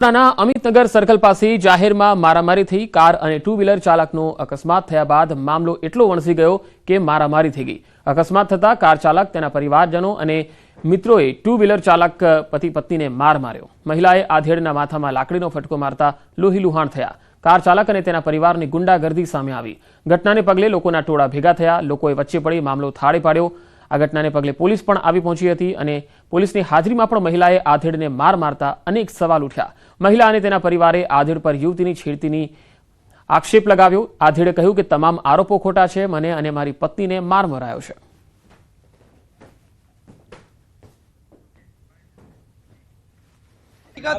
Amitnagar circle પાસે જાહેરમાં મારામારી થઈ કાર અને ટુ વ્હીલર ચાલકનો અકસ્માત થયા બાદ મામલો એટલો વણસી ગયો કે મારામારી થઈ ગઈ। અકસ્માત થતા કાર ચાલક, તેના પરિવારજનો અને મિત્રોએ ટુ વ્હીલર ચાલક પતિ પત્નીને માર માર્યો। મહિલાએ આધેડના માથામાં લાકડીનો ફટકો મારતા લોહીલુહાણ થયા। કાર ચાલક અને તેના પરિવારની ગુંડાગર્દી સામે આવી। ઘટનાને પગલે લોકોના ટોળા ભેગા થયા। લોકોએ વચ્ચે પડી મામલો થાળે પાડ્યો। આ ઘટનાને પગલે પોલીસ પણ આવી પહોંચી હતી અને પોલીસની હાજરીમાં પણ મહિલાએ આધેડને માર મારતા અનેક સવાલ ઉઠ્યા। મહિલા અને તેના પરિવારે આધેડ પર યુવતીની છેડતીની આક્ષેપ લગાવ્યો। આધેડે કહ્યું કે તમામ આરોપો ખોટા છે, મને અને મારી પત્નીને માર મરાયો છે।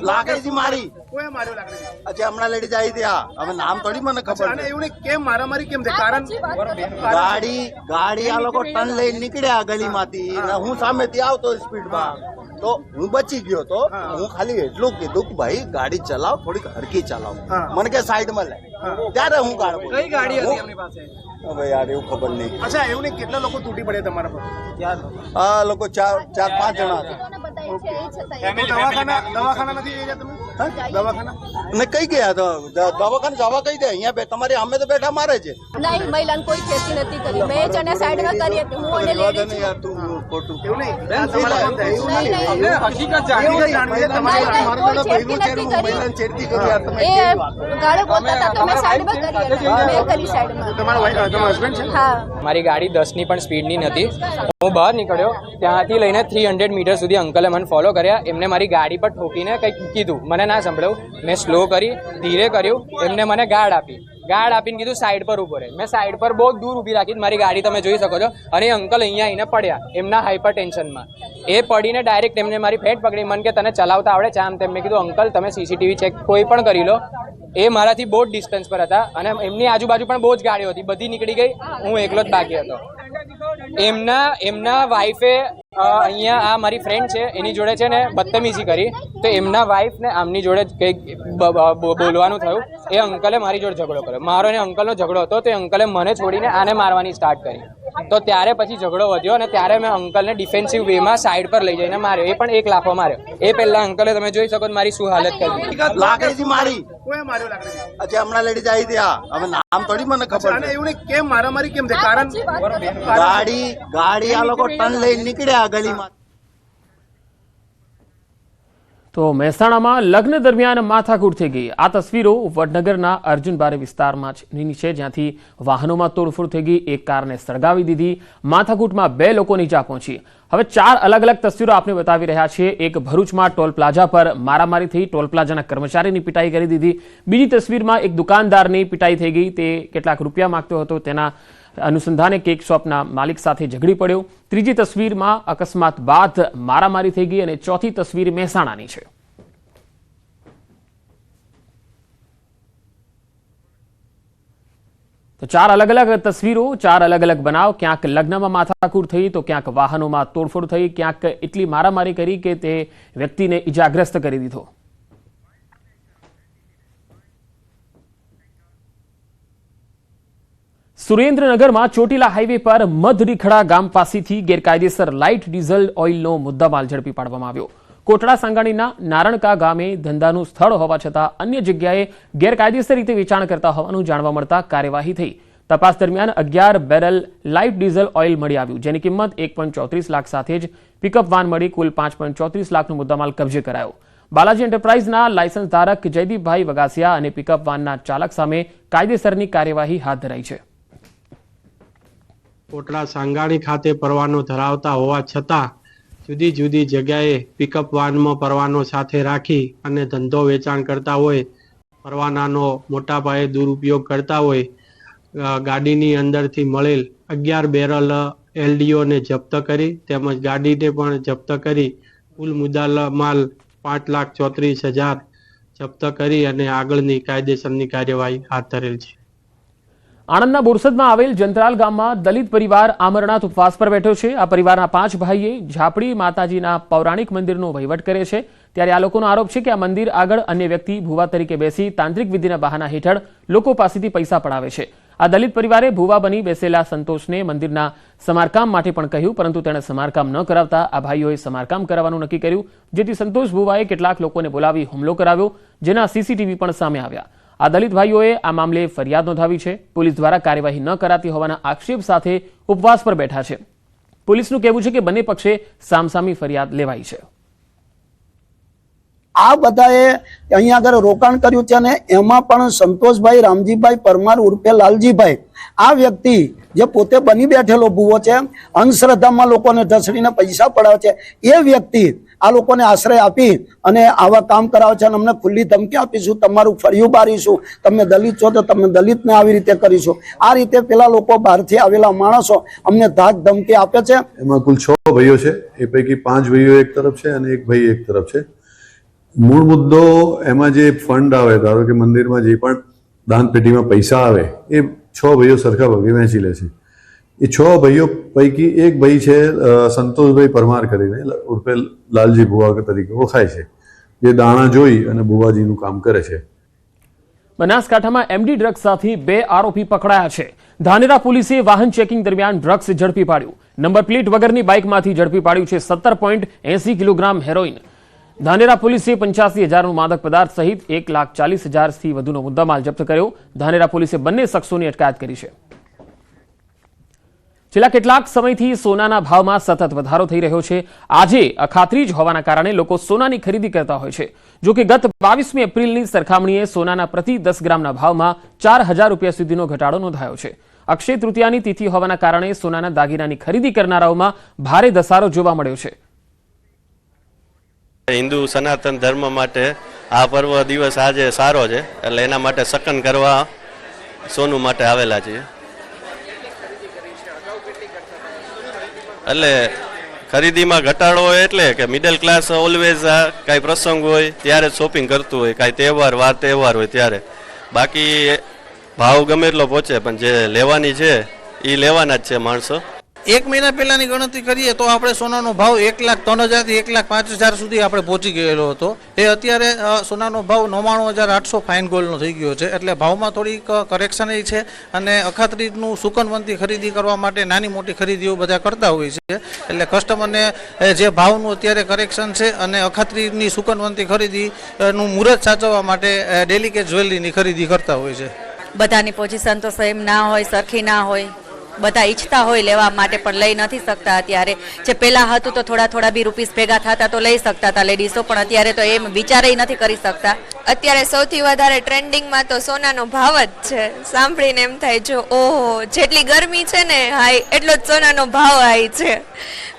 લાકડીથી મારી કોઈ માર્યો લાકડીથી? અચ્છા, હમણાં લેડી જાય ત્યાં હવે નામ થોડી મને ખબર અને એવું નહીં, કેમ મારામારી કેમ છે? કારણ ગાડી આ લોકો ટન લઈને નીકળ્યા ગલીમાંથી ને હું સામેથી આવતો સ્પીડમાં તો હું બચી ગયો। તો હું ખાલી એટલું કીધું કે ભાઈ ગાડી ચલાવ, થોડીક હરકી ચલાવ, મને કે સાઈડમાં લે, ત્યારે હું કાઢું કઈ ગાડી હતી એમની પાસે? હવે યાર એવું ખબર નહીં। અચ્છા, એવું નહીં, કેટલા લોકો તૂટી પડ્યા તમારા પર? આ લોકો ચાર પાંચ જણા હતા। દવાખાના નથી જઈ ગયા તમે? દવાખાના ને કઈ ગયા તો દવાખાને જવા કઈ દે? અહીંયા તમારી અમે તો બેઠા મારે છે। નહીં, મહિલાને કોઈ ખેતી નથી કરી, બે જણે સાઈડમાં કરી હતી, હું અને લેડી છું। યાર તું ખોટું એવું નહીં, એ ગાળો બોલતા હતા તો મેં સાઈડમાં કરી હતી, મેં કરી સાઈડમાં। તમારા હસબન્ડ છે? હા, મારી ગાડી 10ની પણ સ્પીડની નથી। હું બહાર નીકળ્યો, ત્યાંથી લઈને 300 મીટર સુધી અંકલે મને ફોલો કર્યા। એમને મારી ગાડી પર ઠોકીને કંઈક કીધું, મને ના સંભળાયું। મેં સ્લો કરી, ધીરે કર્યું, એમને મને ગાર્ડ આપીને કીધું સાઈડ પર ઉભો રહે। મેં સાઈડ પર બહુ દૂર ઊભી રાખી, મારી ગાડી તમે જોઈ શકો છો। અને એ અંકલ અહીંયા આવીને પડ્યા એમના હાઈપર ટેન્શનમાં। એ પડીને ડાયરેક્ટ એમને મારી ફેટ પકડી, મને કે તને ચલાવતા આવડે છે? આમ તેમ। મેં કીધું અંકલ તમે સીસીટીવી ચેક કોઈ પણ કરી લો। એ મારાથી બહુ જ ડિસ્ટન્સ પર હતા અને એમની આજુબાજુ પણ બહુ જ ગાડીઓ હતી, બધી નીકળી ગઈ, હું એકલો જ બાકી હતો। એમના વાઈફે અહીંયા આ મારી ફ્રેન્ડ છે એની જોડે છે ને બદતમીજી કરી, તો એમના વાઈફ ને આમની જોડે કંઈક બોલવાનું થયું। એ અંકલે મારી જોડે ઝઘડો કર્યો, મારો અને અંકલનો ઝઘડો હતો। તો એ અંકલે મને છોડીને આને મારવાની સ્ટાર્ટ કરી। તો ત્યારે પછી ઝઘડો વધ્યો અને ત્યારે મેં અંકલને ડિફેન્સિવ વેમાં સાઈડ પર લઈ જઈને માર્યો। એ પણ એક લાફો માર્યો। એ પહેલા અંકલે તમે જોઈ શકો મારી શું હાલત કરી। લાકડીથી મારી। કોઈ માર્યો લાકડીથી? અચ્છા, હમણાં લેડી જાય ત્યાં હવે નામ થોડી મને ખબર અને એવું નહીં, કેમ મારામારી કેમ છે? કારણ ગાડી આ લોકો ટન લઈને નીકળ્યા ગલીમાં। તો મહેસાણામાં લગ્ન દરમિયાન માથાકૂટ થઈ ગઈ। આ તસવીરો વડનગરના અર્જુનબારી વિસ્તારની છે, જ્યાંથી વાહનોમાં તોડફોડ થઈ ગઈ। એક કારને સળગાવી દીધી। માથાકૂટમાં 2 લોકોની ઈજા પહોંચી। હવે 4 અલગ અલગ તસવીરો આપને બતાવી રહ્યા છીએ। એક ભરૂચમાં ટોલ પ્લાઝા પર મારામારી થઈ, ટોલ પ્લાઝાના કર્મચારીની પિટાઈ કરી દીધી। બીજી તસવીરમાં એક દુકાનદારની પિટાઈ થઈ ગઈ, તે કેટલાક રૂપિયા માંગતો હતો, તેના અનુસંધાને કેક શોપના માલિક સાથે ઝઘડી પડ્યો। ત્રીજી તસવીરમાં અકસ્માત બાદ મારામારી થઈ ગઈ અને ચોથી તસવીર મહેસાણાની છે। તો 4 અલગ અલગ તસવીરો, 4 અલગ અલગ બનાવ। ક્યાંક લગ્નમાં માથાકૂટ થઈ તો ક્યાંક વાહનોમાં તોડફોડ થઈ, ક્યાંક એટલી મારામારી કરી કે તે વ્યક્તિને ઇજાગ્રસ્ત કરી દીધો। સુરેન્દ્રનગરમાં ચોટીલા હાઈવે પર મધરીખડા ગામ પાસેથી ગેરકાયદેસર લાઇટ ડીઝલ ઓઇલનો મુદ્દામાલ ઝડપી પાડવામાં આવ્યો। કોટડા સાંગાણીના નારણકા ગામે ધંધાનું સ્થળ હોવા છતાં અન્ય જગ્યાએ ગેરકાયદેસર રીતે વેચાણ કરતા હોવાનું જાણવા મળતા કાર્યવાહી થઈ। તપાસ દરમિયાન 11 બેરલ લાઇટ ડીઝલ ઓઇલ મળી આવ્યું, જેની કિંમત 1.34 લાખ સાથે જ પિકઅપ વાન મળી કુલ 5.34 લાખનો મુદ્દામાલ કબજે કરાયો। બાલાજી એન્ટરપ્રાઇઝના લાયસન્સ ધારક જયદીપભાઈ વગાસિયા અને પિકઅપ વાનના ચાલક સામે કાયદેસરની કાર્યવાહી હાથ ધરાઈ છે। કોટડા સાંગાણી ખાતે પરવાનો ધરાવતા હોવા છતાં જુદી જુદી જગ્યાએ પિકઅપ વાનમાં પરવાનો સાથે રાખી અને ધંધો વેચાણ કરતા હોય, પરવાનાનો મોટા પાયે દુરુપયોગ કરતા હોય, ગાડીની અંદરથી મળેલ 11 બેરલ એલડીઓને જપ્ત કરી તેમજ ગાડીને પણ જપ્ત કરી કુલ મુદ્દામાલ 5,34,000 જપ્ત કરી અને આગળની કાયદેસરની કાર્યવાહી હાથ ધરેલ છે। આણંદના બોરસદમાં આવેલ જંતરાલ ગામમાં દલિત પરિવાર આમરનાથ ઉપવાસ પર બેઠો છે। આ પરિવારના 5 ભાઈએ ઝાપડી માતાજીના પૌરાણિક મંદિરનો વહીવટ કરે છે, ત્યારે આ લોકોનો આરોપ છે કે આ મંદિર આગળ અન્ય વ્યક્તિ ભુવા તરીકે બેસી તાંત્રિક વિધિના બહાના હેઠળ લોકો પાસેથી પૈસા પડાવે છે। આ દલિત પરિવારે ભૂવા બની બેસેલા સંતોષને મંદિરના સમારકામ માટે પણ કહ્યું, પરંતુ તેણે સમારકામ ન કરાવતા આ ભાઈઓએ સમારકામ કરાવવાનું નક્કી કર્યું, જેથી સંતોષ ભૂવાએ કેટલાક લોકોને બોલાવી હુમલો કરાવ્યો, જેના સીસીટીવી પણ સામે આવ્યા। આ દલિત ભાઈઓએ આ મામલે ફરિયાદ નોંધાવી છે। પોલીસ દ્વારા કાર્યવાહી ન કરાતી હોવાના આક્ષેપ સાથે ઉપવાસ પર બેઠા છે। પોલીસનું કહેવું છે કે બંને પક્ષે સામસામી ફરિયાદ લેવાઈ છે। આ બધાએ અહીંયા આગળ રોકાણ કર્યું છે અને એમાં પણ સંતોષભાઈ રામજીભાઈ પરમાર ઉર્ફે લાલજીભાઈ આ વ્યક્તિ જે પોતે બની બેઠેલો ભૂવો છે, અંધશ્રદ્ધામાં લોકોને ઢસડીને પૈસા પડાવે છે, એ વ્યક્તિ આ લોકોને આશ્રય આપી અને આવા કામ કરાવે છે અને અમને ખુલ્લી ધમકી આપીશું, તમારું ફળિયું બારીશું, તમે દલિત છો તો તમે દલિતને આવી રીતે કરીશું। આ રીતે પેલા લોકો બહારથી આવેલા માણસો અમને ધાક ધમકી આપે છે। એમાં કુલ 6 ભાઈઓ છે, એ પૈકી 5 ભાઈઓ એક તરફ છે અને એક ભાઈ એક તરફ છે। મૂળ મુદ્દો એમાં જે ફંડ આવે, ધારો કે મંદિરમાં જે પણ દાન પેટીમાં પૈસા આવે એ 6 ભાઈઓ સરખા ભાગે વહેંચી લે છે। એ 6 ભાઈઓ પૈકી એક ભાઈ છે સંતોષભાઈ પરમાર કરીને ઉર્ફે લાલજી ભુવા તરીકે ઓળખાય છે, જે દાણા જોઈ અને ભુવાજીનું કામ કરે છે। બનાસકાંઠામાં એમડી ડ્રગ્સ સાથે 2 આરોપી પકડાયા છે। ધાનેરા પોલીસે વાહન ચેકિંગ દરમિયાન ડ્રગ્સ ઝડપી પાડ્યું। નંબર પ્લેટ વગરની બાઇકમાંથી ઝડપી પાડ્યું છે 17.80 કિલોગ્રામ હેરોઇન। ધાનેરા પોલીસે 85,000નું માદક પદાર્થ સહિત 1,40,000થી વધુનો મુદ્દામાલ જપ્ત કર્યો। ધાનેરા પોલીસે બંને શખ્સોની અટકાયત કરી છે। છેલ્લા કેટલાક સમયથી સોનાના ભાવમાં સતત વધારો થઈ રહ્યો છે। આજે અખાત્રીજ હોવાના કારણે લોકો સોનાની ખરીદી કરતા હોય છે। જો કે ગત 22મી એપ્રિલની સરખામણીએ સોનાના પ્રતિ 10 ગ્રામના ભાવમાં 4,000 રૂપિયા સુધીનો ઘટાડો નોંધાયો છે। અક્ષય તૃતીયાની તિથિ હોવાના કારણે સોનાના દાગીનાની ખરીદી કરનારાઓમાં ભારે ધસારો જોવા મળ્યો છે। હિન્દુ સનાતન ધર્મ માટે આ પર્વ દિવસ આજે સારો છે, એટલે એના માટે સકન કરવા સોનું માટે આવેલા છીએ। એટલે ખરીદીમાં ઘટાડો હોય એટલે કે મિડલ ક્લાસ ઓલવેઝ કાંઈ પ્રસંગ હોય ત્યારે શોપિંગ કરતું હોય, કાંઈ તહેવાર વાર તહેવાર હોય ત્યારે। બાકી ભાવ ગમે એટલો પહોંચે પણ જે લેવાની છે એ લેવાના જ છે માણસો। એક મહિના પહેલાની ગણતરી કરીએ તો આપણે સોનાનો ભાવ 1,03,000 થી 1,05,000 સુધી આપણે પહોંચી ગયેલો હતો। એ અત્યારે સોનાનો ભાવ 99,800 ફાઇન ગોલ્ડનો થઈ ગયો છે, એટલે ભાવમાં થોડીક કરેક્શન છે। અને અખાત્રીજનું સુકનવંતી ખરીદી કરવા માટે નાની મોટી ખરીદીઓ બધા કરતા હોય છે, એટલે કસ્ટમરને જે ભાવનું અત્યારે કરેક્શન છે અને અખાત્રીજની સુકનવંતી ખરીદીનું મુહૂર્ત સાચવવા માટે ડેલિકેટ જ્વેલરીની ખરીદી કરતા હોય છે। બધાની પોઝિશન તો સેમ ના હોય, સરખી ના હોય, બધા ઈચ્છતા હોય લેવા માટે પણ લઈ નથી શકતા। અત્યારે જે પહેલા હતું તો થોડા થોડા બી રૂપીસ ભેગા થતા તો લઈ શકતા હતા લેડીઝો, પણ અત્યારે તો એમ વિચારે નથી કરી શકતા। અત્યારે સૌથી વધારે ટ્રેન્ડિંગમાં તો સોનાનો ભાવ જ છે। સાંભળીને એમ થાય જો ઓહો, જેટલી ગરમી છે ને હાઈ એટલો જ સોનાનો ભાવ હાઈ છે।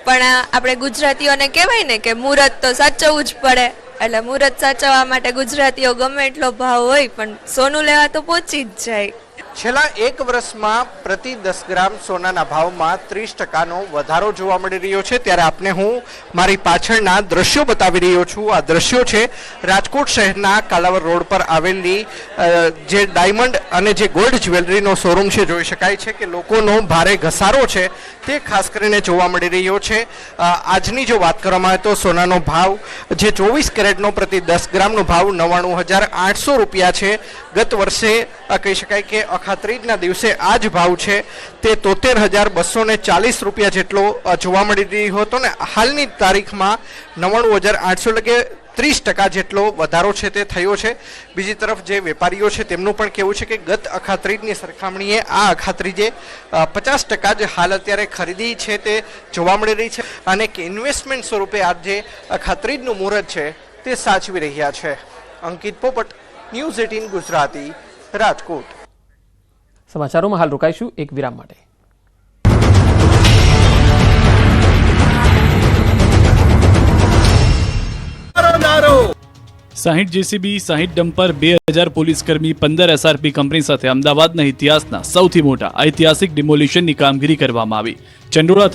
પણ આપણે ગુજરાતીઓને કહેવાય ને કે મુહૂર્ત તો સાચવવું જ પડે, એટલે મુહૂર્ત સાચવવા માટે ગુજરાતીઓ ગમે એટલો ભાવ હોય પણ સોનું લેવા તો પહોંચી જ જાય। છેલ્લા 1 વર્ષમાં પ્રતિ 10 ગ્રામ સોનાના ભાવમાં 30% વધારો જોવા મળી રહ્યો છે। ત્યારે આપને હું મારી પાછળના દ્રશ્યો બતાવી રહ્યો છું। આ દ્રશ્યો છે રાજકોટ શહેરના કાલાવડ રોડ પર આવેલી જે ડાયમંડ અને જે ગોલ્ડ જ્વેલરીનો શોરૂમ છે। જોઈ શકાય છે કે લોકોનો ભારે ઘસારો છે તે ખાસ કરીને જોવા મળી રહ્યો છે। આજની જો વાત કરવામાં આવે તો સોનાનો ભાવ જે 24 કેરેટનો પ્રતિ 10 ગ્રામનો ભાવ 99,800 રૂપિયા છે। ગત વર્ષે કહી શકાય કે અખાત્રીજના દિવસે આ જ ભાવ છે તે 73,240 રૂપિયા જેટલો જોવા મળી રહ્યો હતો ને હાલની તારીખમાં 99,800 એટલે કે 30% જેટલો વધારો છે તે થયો છે। બીજી તરફ જે વેપારીઓ છે તેમનું પણ કહેવું છે કે ગત અખાત્રીજની સરખામણીએ આ અખાત્રીજે 50% જે હાલ અત્યારે ખરીદી છે તે જોવા મળી રહી છે અને કે ઇન્વેસ્ટમેન્ટ સ્વરૂપે આ જે અખાત્રીજનું મુહૂર્ત છે તે સાચવી રહ્યા છે। અંકિત પોપટ, ન્યૂઝ 18 ગુજરાતી, રાજકોટ। સમાચારોમાં હાલ રોકાઈશું એક વિરામ માટે। 60 જેસીબી, 60 ડમ્પર, 2000 પોલીસકર્મી, 15 SRP કંપની સાથે અમદાવાદના ઇતિહાસના સૌથી મોટા ઐતિહાસિક ડિમોલિશનની કામગીરી કરવામાં આવી। ચંડોળા